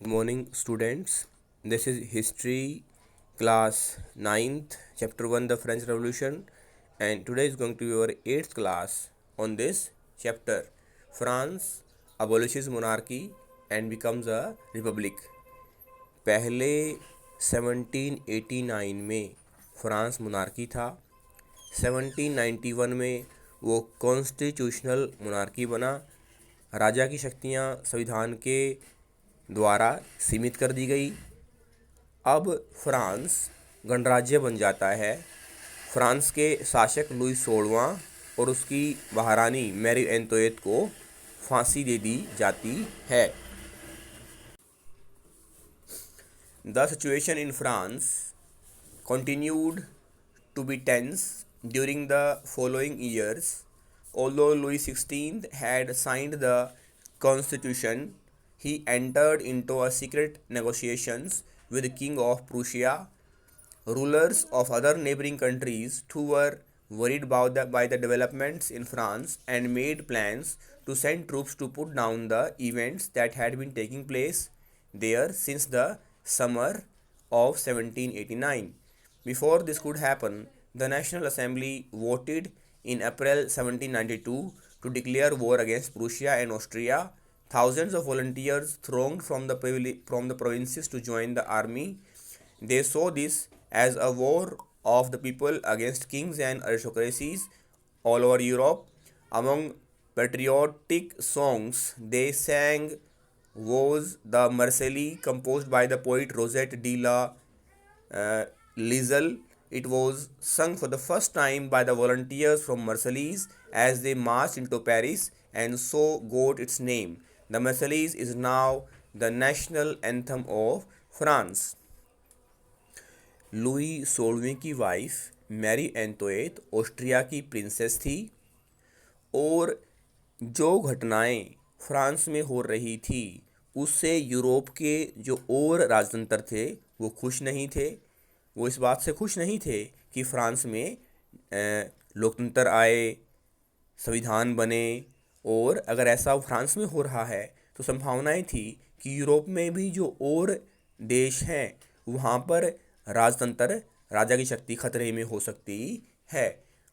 Good morning, students. This is History class 9th, chapter 1, the French Revolution, and today is going to be our 8th class on this chapter. France abolishes monarchy and becomes a republic. पहले 1789 में France monarchy था। 1791 में वो constitutional monarchy बना। राजा की शक्तियाँ संविधान के द्वारा सीमित कर दी गई। अब फ्रांस गणराज्य बन जाता है। फ्रांस के शासक लुई 16वां और उसकी महारानी मैरी एंतोएट को फांसी दे दी जाती है। The situation in France continued to be tense during the following years. Although Louis XVI had signed the constitution, he entered into a secret negotiations with the King of Prussia. Rulers of other neighboring countries too were worried by the developments in France and made plans to send troops to put down the events that had been taking place there since the summer of 1789. Before this could happen, the National Assembly voted in April 1792 to declare war against Prussia and Austria. Thousands of volunteers thronged from the provinces to join the army. They saw this as a war of the people against kings and aristocracies all over Europe. Among patriotic songs they sang was the Marseillaise, composed by the poet Rosette de la Lisle. It was sung for the first time by the volunteers from Marseilles as they marched into Paris and so got its name. The Marseillaise is now the national anthem of France. Louis 16वें की wife Marie Antoinette Austria की princess थी और जो घटनाएं France में हो रही थी उससे यूरोप के जो और राजतंत्र थे वो खुश नहीं थे। वो इस बात से खुश नहीं थे कि फ्रांस में लोकतंत्र आए, संविधान बने, और अगर ऐसा फ्रांस में हो रहा है तो संभावनाएं थी कि यूरोप में भी जो और देश हैं वहाँ पर राजतंत्र, राजा की शक्ति खतरे में हो सकती है।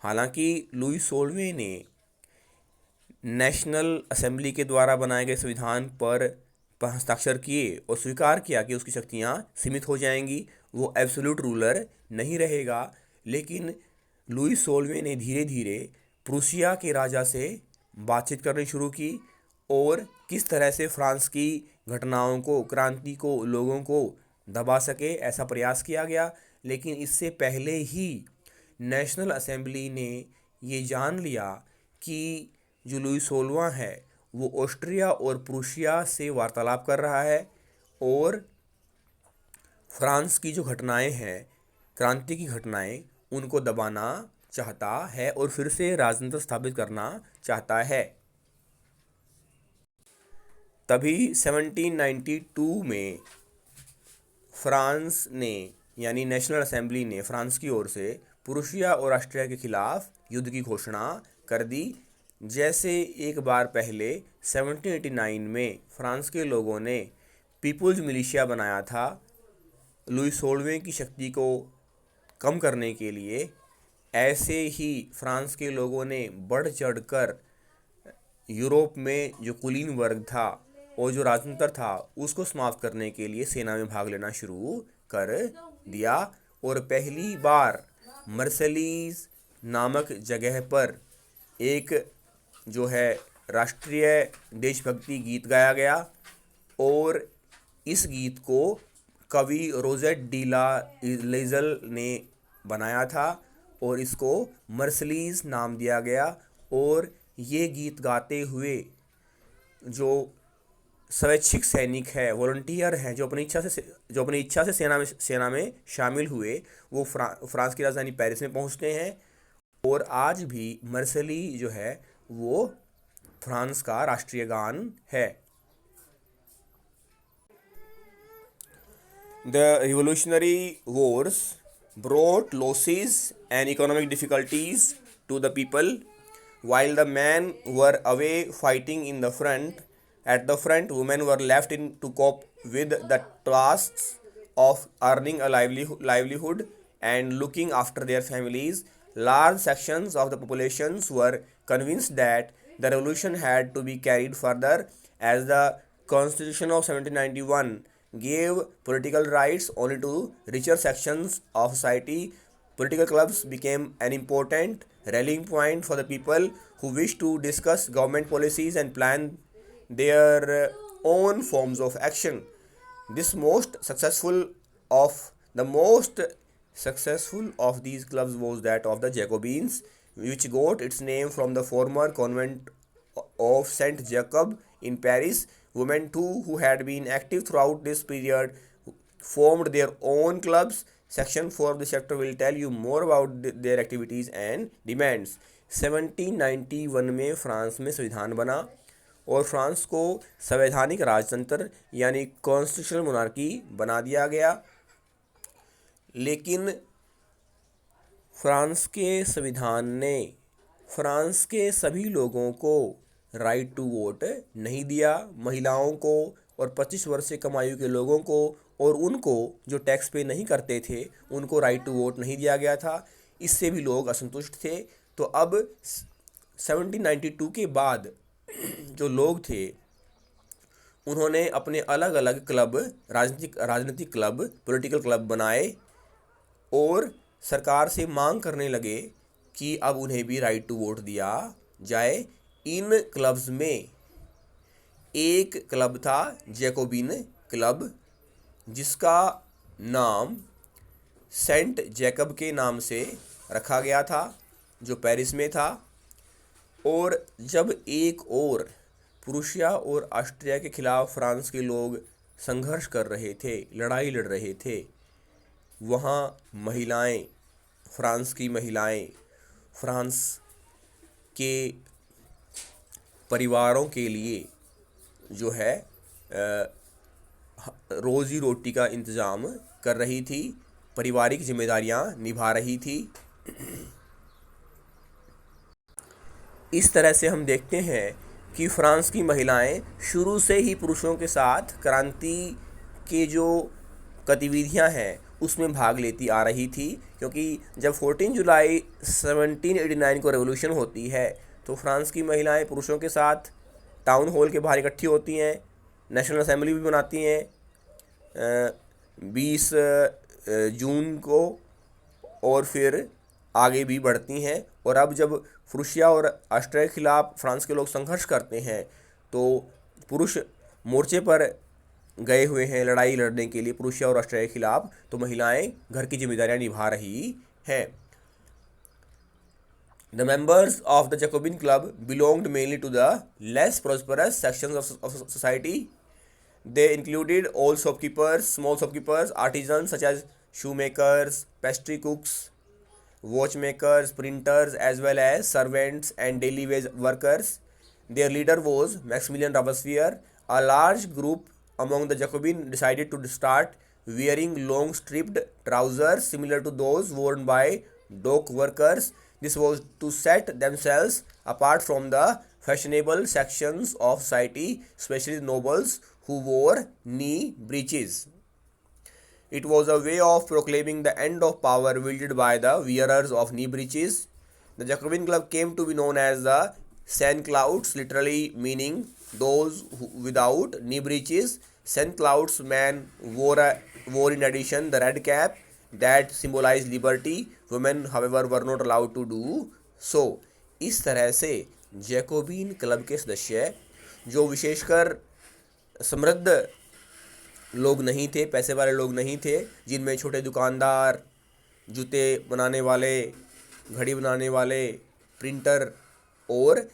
हालांकि लुई 16वें ने नेशनल असेंबली के द्वारा बनाए गए संविधान पर हस्ताक्षर किए और स्वीकार किया कि उसकी शक्तियाँ सीमित हो जाएंगी, वो एब्सोल्यूट रूलर नहीं रहेगा। लेकिन लुई 16वें ने धीरे धीरे प्रूसिया के राजा से बातचीत करनी शुरू की और किस तरह से फ्रांस की घटनाओं को, क्रांति को, लोगों को दबा सके, ऐसा प्रयास किया गया। लेकिन इससे पहले ही नेशनल असेंबली ने ये जान लिया कि जो लुई 16वां है वो ऑस्ट्रिया और प्रूशिया से वार्तालाप कर रहा है और फ्रांस की जो घटनाएं हैं, क्रांति की घटनाएं, उनको दबाना चाहता है और फिर से राजतंत्र स्थापित करना चाहता है। तभी 1792 में फ्रांस ने, यानी नेशनल असेंबली ने फ्रांस की ओर से प्रूशिया और ऑस्ट्रिया के खिलाफ युद्ध की घोषणा कर दी। जैसे एक बार पहले 1789 में फ्रांस के लोगों ने पीपुल्स मिलिशिया बनाया था लुई 16वें की शक्ति को कम करने के लिए, ऐसे ही फ्रांस के लोगों ने बढ़ चढ़कर यूरोप में जो कुलीन वर्ग था और जो राजतंत्र था उसको समाप्त करने के लिए सेना में भाग लेना शुरू कर दिया। और पहली बार मर्सेलीज नामक जगह पर एक जो है राष्ट्रीय देशभक्ति गीत गाया गया और इस गीत को कवि रोजेट डी ला लिजल ने बनाया था और इसको मर्सेलीज नाम दिया गया। और ये गीत गाते हुए जो स्वैच्छिक सैनिक है, वॉलंटियर हैं, जो अपनी इच्छा से सेना में शामिल हुए, वो फ्रांस की राजधानी पेरिस में पहुंचते हैं। और आज भी मर्सेली जो है वो फ्रांस का राष्ट्रीय गान है। The Revolutionary Wars brought losses and economic difficulties to the people. While the men were away fighting at the front, women were left to cope with the tasks of earning a livelihood and looking after their families, large sections of the populations were convinced that the revolution had to be carried further, as the Constitution of 1791 gave political rights only to richer sections of society. Political clubs became an important rallying point for the people who wished to discuss government policies and plan their own forms of action. This most successful of these clubs was that of the Jacobins, which got its name from the former convent of Saint Jacob in Paris. Women too, who had been active throughout this period, formed their own clubs. Section 4 of the chapter will tell you more about their activities and demands. 1791 में France में संविधान बना और France को संवैधानिक राजतंत्र यानी constitutional monarchy बना दिया गया। लेकिन फ्रांस के संविधान ने फ्रांस के सभी लोगों को राइट टू वोट नहीं दिया। महिलाओं को और 25 वर्ष से कम आयु के लोगों को और उनको जो टैक्स पे नहीं करते थे उनको राइट टू वोट नहीं दिया गया था। इससे भी लोग असंतुष्ट थे। तो अब 1792 के बाद जो लोग थे उन्होंने अपने अलग अलग क्लब, राजनीतिक क्लब, पॉलिटिकल क्लब बनाए और सरकार से मांग करने लगे कि अब उन्हें भी राइट टू वोट दिया जाए। इन क्लब्स में एक क्लब था जैकोबिन क्लब, जिसका नाम सेंट जैकब के नाम से रखा गया था, जो पेरिस में था। और जब एक और प्रूशिया और ऑस्ट्रिया के खिलाफ फ्रांस के लोग संघर्ष कर रहे थे, लड़ाई लड़ रहे थे, वहाँ महिलाएं, फ्रांस की महिलाएं फ्रांस के परिवारों के लिए जो है रोज़ी रोटी का इंतज़ाम कर रही थी, पारिवारिक जिम्मेदारियां निभा रही थी। इस तरह से हम देखते हैं कि फ्रांस की महिलाएं शुरू से ही पुरुषों के साथ क्रांति के जो गतिविधियां हैं उसमें भाग लेती आ रही थी, क्योंकि जब 14 जुलाई 1789 को रेवोल्यूशन होती है तो फ्रांस की महिलाएं पुरुषों के साथ टाउन हॉल के बाहर इकट्ठी होती हैं, नेशनल असेंबली भी बनाती हैं 20 जून को, और फिर आगे भी बढ़ती हैं। और अब जब प्रूशिया और ऑस्ट्रिया के खिलाफ फ्रांस के लोग संघर्ष करते हैं तो पुरुष मोर्चे पर गए हुए हैं लड़ाई लड़ने के लिए प्रूशिया और ऑस्ट्रिया के खिलाफ, तो महिलाएं घर की जिम्मेदारियां निभा रही हैं। The members of the Jacobin Club belonged mainly to the less prosperous sections of society. They included all shopkeepers, small shopkeepers, artisans such as shoemakers, pastry cooks, watchmakers, printers, as well as servants and daily wage workers. Their leader was Maximilian Robespierre. A large group among the Jacobins decided to start wearing long striped trousers similar to those worn by dock workers. This was to set themselves apart from the fashionable sections of society, especially nobles who wore knee breeches. It was a way of proclaiming the end of power wielded by the wearers of knee breeches. The Jacobin Club came to be known as the Saint Clouds, literally meaning those without knee breeches. Saint Clouds men wore in addition the red cap that symbolized liberty. Women, however, were not allowed to do so. इस तरह से Jacobin club के सदस्य, जो विशेषकर समृद्ध लोग नहीं थे, पैसे वाले लोग नहीं थे, जिनमें छोटे दुकानदार, जूते बनाने वाले, घड़ी बनाने वाले, प्रिंटर और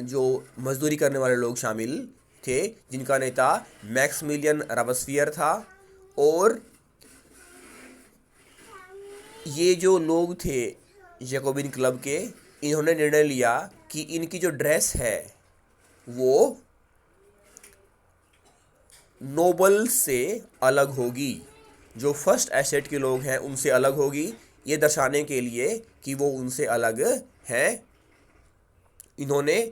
जो मजदूरी करने वाले लोग शामिल थे, जिनका नेता मैक्समिलियन रॉबेस्पियर था। और ये जो लोग थे जैकोबिन क्लब के, इन्होंने निर्णय लिया कि इनकी जो ड्रेस है वो नोबल से अलग होगी, जो फर्स्ट एसेट के लोग हैं उनसे अलग होगी, ये दर्शाने के लिए कि वो उनसे अलग हैं। इन्होंने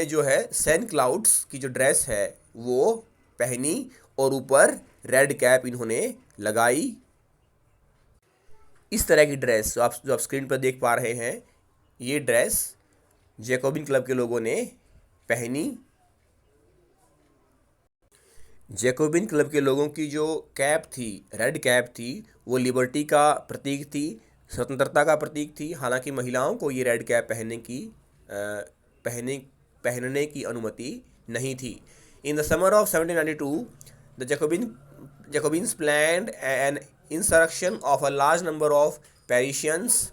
जो है सेंट क्लाउड्स की जो ड्रेस है वो पहनी और ऊपर रेड कैप इन्होंने लगाई। इस तरह की ड्रेस जो आप स्क्रीन पर देख पा रहे हैं, ये ड्रेस जैकोबिन क्लब के लोगों ने पहनी। जैकोबिन क्लब के लोगों की जो कैप थी, रेड कैप थी, वो लिबर्टी का प्रतीक थी, स्वतंत्रता का प्रतीक थी। हालांकि महिलाओं को ये रेड कैप पहनने की अनुमति नहीं थी। In the summer of 1792 the Jacobins planned an insurrection of a large number of Parisians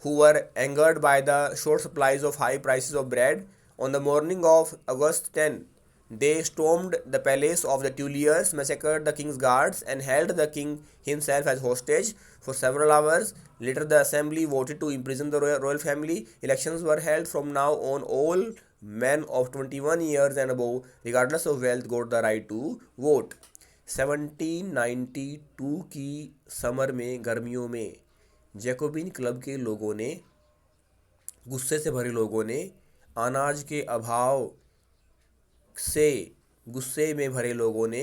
who were angered by the short supplies of high prices of bread. On the morning of August 10, they stormed the palace of the Tuileries, massacred the king's guards, and held the king himself as hostage for several hours. Later, the assembly voted to imprison the royal family. Elections were held from now on. All men of 21 years and above, regardless of wealth, got the right to vote. 1792 की summer में, गर्मियों में, Jacobin club के लोगों ने, गुस्से से भरे लोगों ने, अनाज के अभाव से गुस्से में भरे लोगों ने,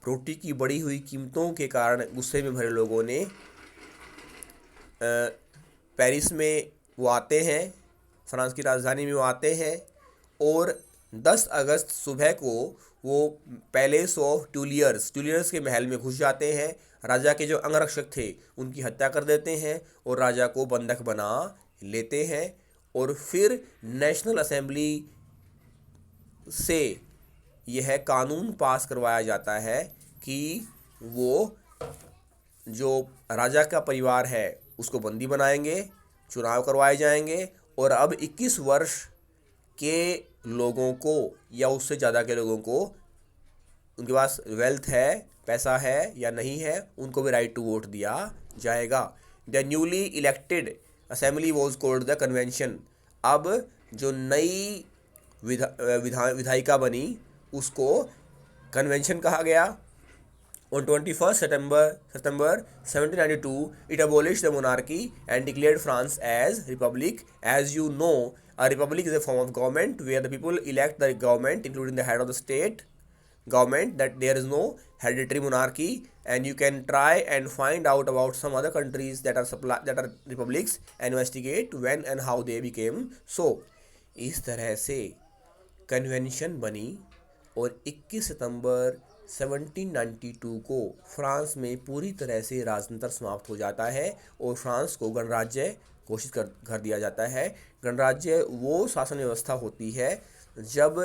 रोटी की बढ़ी हुई कीमतों के कारण गुस्से में भरे लोगों ने पेरिस में वो आते हैं, फ्रांस की राजधानी में वो आते हैं और 10 अगस्त सुबह को वो पैलेस ऑफ ट्यूलियर्स के महल में घुस जाते हैं। राजा के जो अंगरक्षक थे उनकी हत्या कर देते हैं और राजा को बंधक बना लेते हैं। और फिर नेशनल असेंबली से यह कानून पास करवाया जाता है कि वो जो राजा का परिवार है उसको बंदी बनाएंगे, चुनाव करवाए जाएंगे और अब 21 वर्ष के लोगों को या उससे ज़्यादा के लोगों को, उनके पास वेल्थ है, पैसा है या नहीं है, उनको भी राइट टू वोट दिया जाएगा। The newly elected assembly was called the convention. अब जो नई विधायिका बनी उसको कन्वेंशन कहा गया। On 21st September 1792, it abolished the monarchy and declared France as republic. As you know, a republic is a form of government where the people elect the government, including the head of the state government. That there is no hereditary monarchy, and you can try and find out about some other countries that are republics and investigate when and how they became so. इस तरह से convention बनी और 21 सितंबर 1792 को France में पूरी तरह से राजतंत्र समाप्त हो जाता है और फ्रांस को गणराज्य घोषित कर दिया जाता है। गणराज्य वो शासन व्यवस्था होती है जब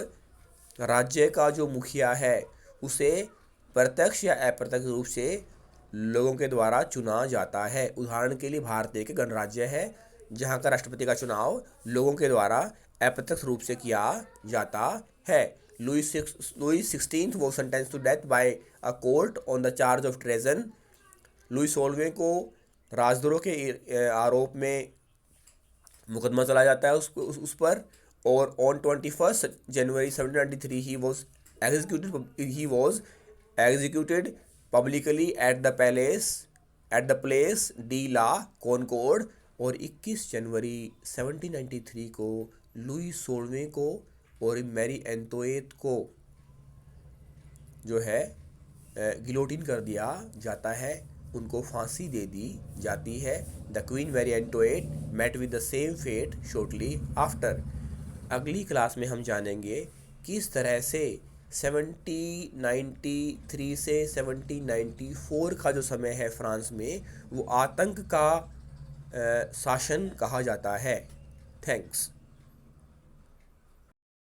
राज्य का जो मुखिया है उसे प्रत्यक्ष या अप्रत्यक्ष रूप से लोगों के द्वारा चुना जाता है। उदाहरण के लिए भारत एक गणराज्य है जहाँ का राष्ट्रपति का चुनाव लोगों के द्वारा अप्रत्यक्ष रूप से किया जाता है। Louis XVI was sentenced to death by a court on the charge of treason. Louis 16वें को राजद्रोह के आरोप में मुकदमा चला जाता है उस पर और on 21st January 1793 he was executed publicly at the place de la Concorde। और 21 जनवरी 1793 को लुई 16वें को और मैरी एंतोएट को जो है गिलोटिन कर दिया जाता है, उनको फांसी दे दी जाती है। The queen Marie Antoinette met with the same fate shortly after. अगली क्लास में हम जानेंगे किस तरह से 1793 से 1794 का जो समय है फ्रांस में वो आतंक का शासन कहा जाता है। थैंक्स।